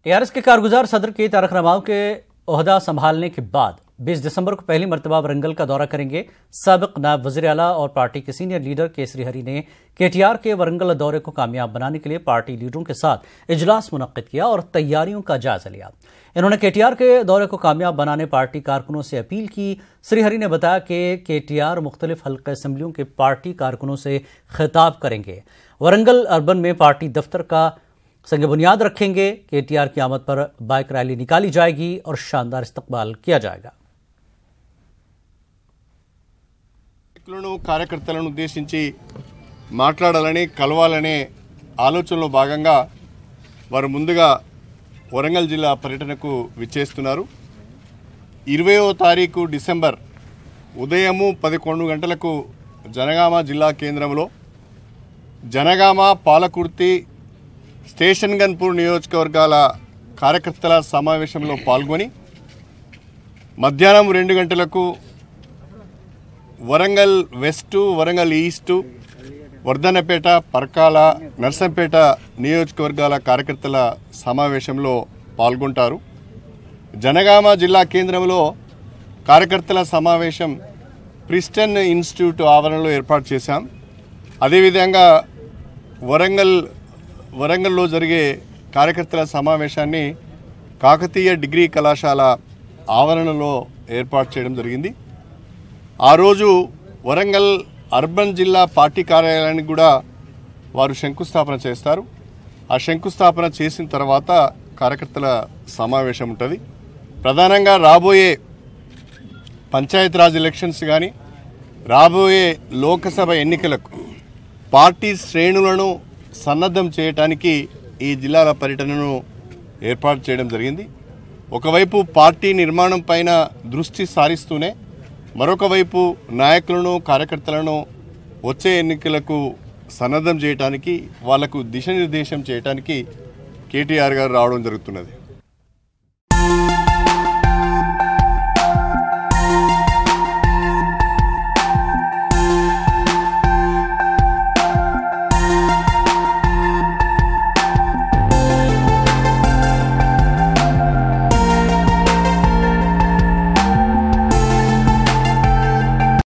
TRS के कारगुजार सदर के तारक रामाराव के ओहदा संभालने के बाद 20 दिसंबर को पहली मरतबा वरंगल का दौरा करेंगे। साबिक नायब वज़ीर आला और पार्टी के सीनियर लीडर केसरी हरी ने केटीआर के वरंगल दौरे को कामयाब बनाने के लिए पार्टी लीडरों के साथ इजलास मुनक्किद किया और तैयारियों का जायजा लिया। इन्होंने केटीआर के दौरे को कामयाब बनाने पार्टी कारकुनों से अपील की। श्री हरी ने बताया कि केटीआर मुख्तलिफ हल्का असम्बलियों के पार्टी कारकुनों से खिताब करेंगे। वरंगल अर्बन में पार्टी दफ्तर का संग बुनियाद रखेंगे। केटीआर की आमद पर बाइक रैली निकाली जाएगी और शानदार इस्तकबाल किया जाएगा। కార్యకర్తలను ఉద్దేశించి మాట్లాడాలని కలవాలనే ఆలోచనలో భాగంగా వారు ముందుగా వరంగల్ జిల్లా పర్యటనకు విచ్చేస్తున్నారు। 20వ తారీఖు డిసెంబర్ ఉదయం 11 గంటలకు జనగామ జిల్లా కేంద్రంలో జనగామ పాలకుర్తి స్టేషన్ గన్పూర్ నియోజకవర్గాల కార్యకర్తల సమావేశంలో పాల్గొని మధ్యాహ్నం 2 గంటలకు వరంగల్ వెస్ట్, వరంగల్ ఈస్ట్, వర్ధన్నపేట, పర్కాల, నర్సంపేట నియోజకవర్గాల కార్యకర్తల సమావేశంలో పాల్గొంటారు। జనగామ జిల్లా కేంద్రంలో కార్యకర్తల సమావేశం ప్రిస్టన్ ఇన్స్టిట్యూట్ ఆవరణలో ఏర్పాటు చేశాం। అదేవిధంగా వరంగల్లో జరిగే కార్యకర్తల సమావేశాన్ని కాకతీయ డిగ్రీ కళాశాల ఆవరణలో ఏర్పాటు చేయడం జరిగింది। ఆ రోజు వరంగల్ అర్బన్ జిల్లా పార్టీ కార్యాలయానికి కూడా వారు శంకుస్థాపన చేస్తారు। ఆ శంకుస్థాపన చేసిన తర్వాత కార్యకర్తల సమావేశం ఉంటుంది। ప్రధానంగా రాబోయే పంచాయతీరాజ్ ఎలక్షన్స్ కానీ రాబోయే లోకసభ ఎన్నికలకు పార్టీ శ్రేణులను సన్నద్ధం చేయడానికి ఈ జిల్లాల పర్యటనను ఏర్పాటు చేయడం జరిగింది। ఒకవైపు పార్టీ నిర్మాణం పైన దృష్టి సారిస్తూనే మరొక వైపు నాయకులను, కార్యకర్తలను వచ్చే ఎన్నికలకు సన్నద్ధం చేయడానికి, వాళ్లకు దిశానిర్దేశం చేయడానికి కేటీఆర్ గారు రావడం జరుగుతున్నది।